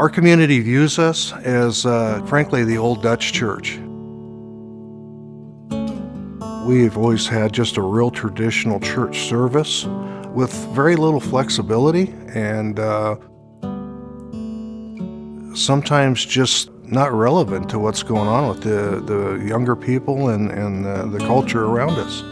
Our community views us as, frankly, the old Dutch church. We've always had just a real traditional church service with very little flexibility and sometimes just not relevant to what's going on with the younger people and the culture around us.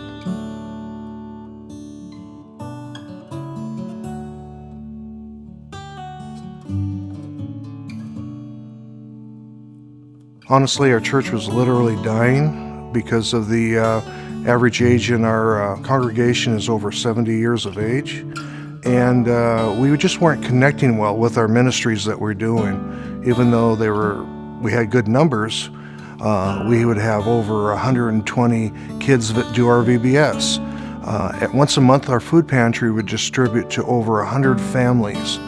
Honestly, our church was literally dying because of the average age in our congregation is over 70 years of age. And we just weren't connecting well with our ministries that we're doing. Even though we had good numbers, we would have over 120 kids that do our VBS. Once a month, our food pantry would distribute to over 100 families.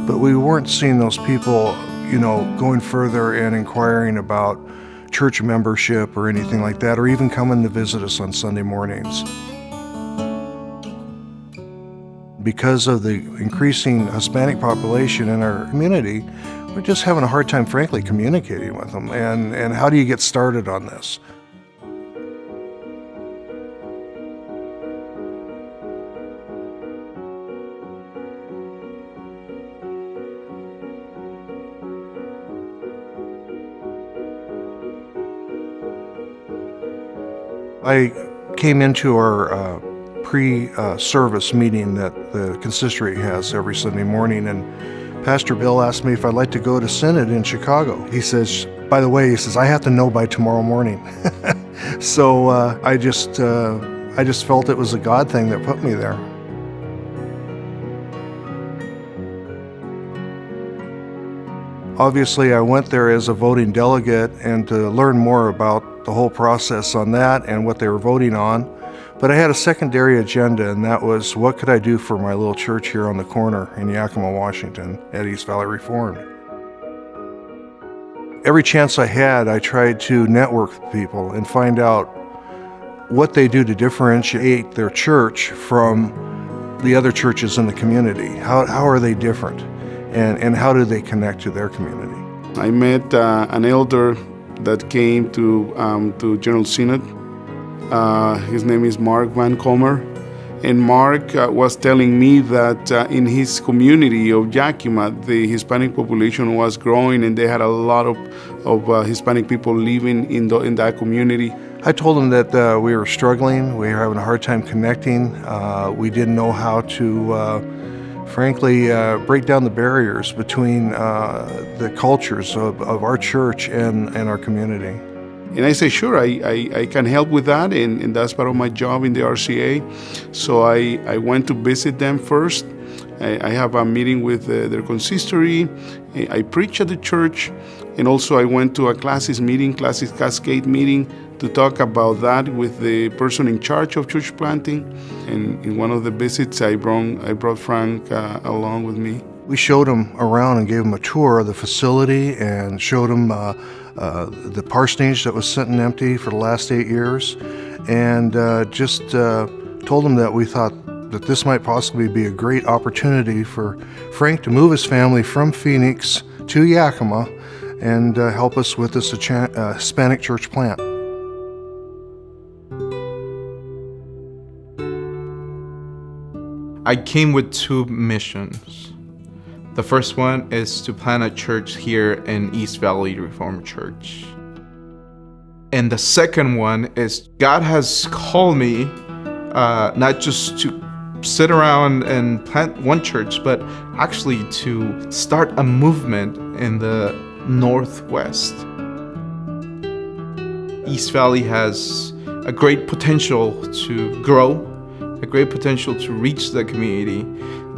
But we weren't seeing those people, going further and inquiring about church membership or anything like that, or even coming to visit us on Sunday mornings. Because of the increasing Hispanic population in our community, we're just having a hard time, frankly, communicating with them. And how do you get started on this? I came into our pre-service meeting that the consistory has every Sunday morning, and Pastor Bill asked me if I'd like to go to Synod in Chicago. He says, by the way, I have to know by tomorrow morning. So I just felt it was a God thing that put me there. Obviously, I went there as a voting delegate and to learn more about the whole process on that and what they were voting on. But I had a secondary agenda, and that was, what could I do for my little church here on the corner in Yakima, Washington, at East Valley Reformed? Every chance I had, I tried to network with people and find out what they do to differentiate their church from the other churches in the community. How are they different? And how do they connect to their community? I met an elder that came to General Synod. His name is Mark Van Comer. And Mark was telling me that in his community of Yakima, the Hispanic population was growing, and they had a lot of Hispanic people living in that community. I told him that we were struggling, we were having a hard time connecting. We didn't know how to frankly, break down the barriers between the cultures of our church and our community. And I say, sure, I can help with that, and that's part of my job in the RCA. So I went to visit them first. I have a meeting with their consistory. I preach at the church, and also I went to a classes cascade meeting to talk about that with the person in charge of church planting. And in one of the visits, I brought Frank along with me. We showed him around and gave him a tour of the facility and showed him the parsonage that was sitting empty for the last 8 years, and just told him that we thought that this might possibly be a great opportunity for Frank to move his family from Phoenix to Yakima and help us with this Hispanic church plant. I came with two missions. The first one is to plant a church here in East Valley Reformed Church. And the second one is God has called me not just to sit around and plant one church, but actually to start a movement in the Northwest. East Valley has a great potential to grow, a great potential to reach the community.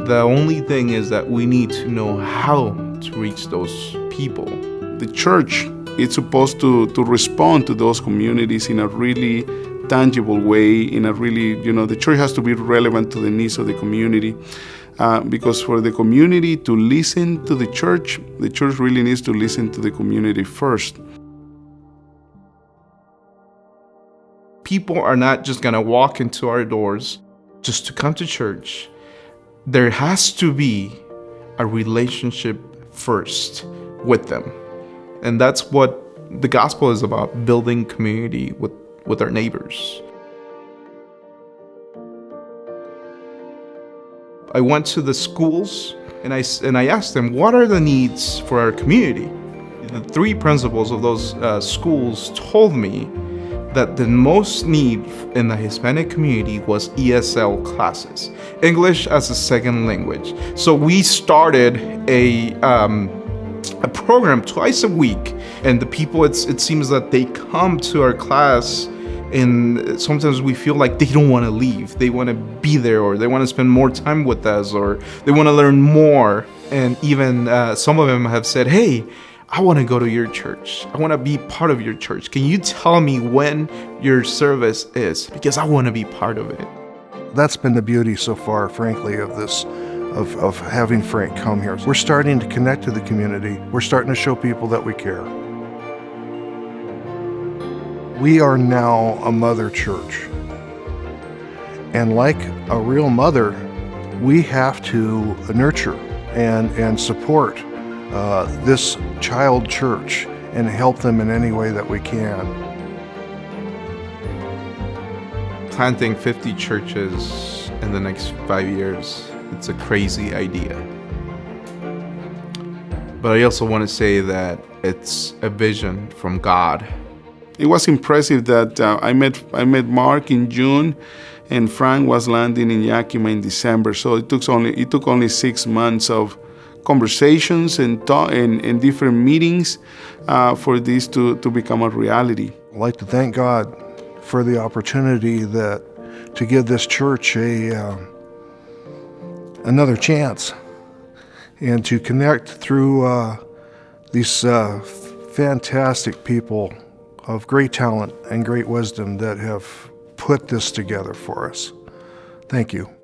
The only thing is that we need to know how to reach those people. The church is supposed to respond to those communities in a really tangible way, in a really, the church has to be relevant to the needs of the community. Because for the community to listen to the church really needs to listen to the community first. People are not just gonna walk into our doors just to come to church. There has to be a relationship first with them. And that's what the gospel is about, building community with our neighbors. I went to the schools and I asked them, what are the needs for our community? The three principals of those schools told me that the most need in the Hispanic community was ESL classes, English as a second language. So we started a program twice a week, and the people, it seems that they come to our class, and sometimes we feel like they don't want to leave. They want to be there, or they want to spend more time with us, or they want to learn more. And even some of them have said, hey, I want to go to your church. I want to be part of your church. Can you tell me when your service is? Because I want to be part of it. That's been the beauty so far, frankly, of this, of having Frank come here. We're starting to connect to the community. We're starting to show people that we care. We are now a mother church. And like a real mother, we have to nurture and support this child church and help them in any way that we can. Planting 50 churches in the next 5 years, it's a crazy idea. But I also want to say that it's a vision from God. It was impressive that I met Mark in June, and Frank was landing in Yakima in December. So it took only 6 months of conversations and different meetings for this to become a reality. I'd like to thank God for the opportunity to give this church another chance, and to connect through these fantastic people of great talent and great wisdom that have put this together for us. Thank you.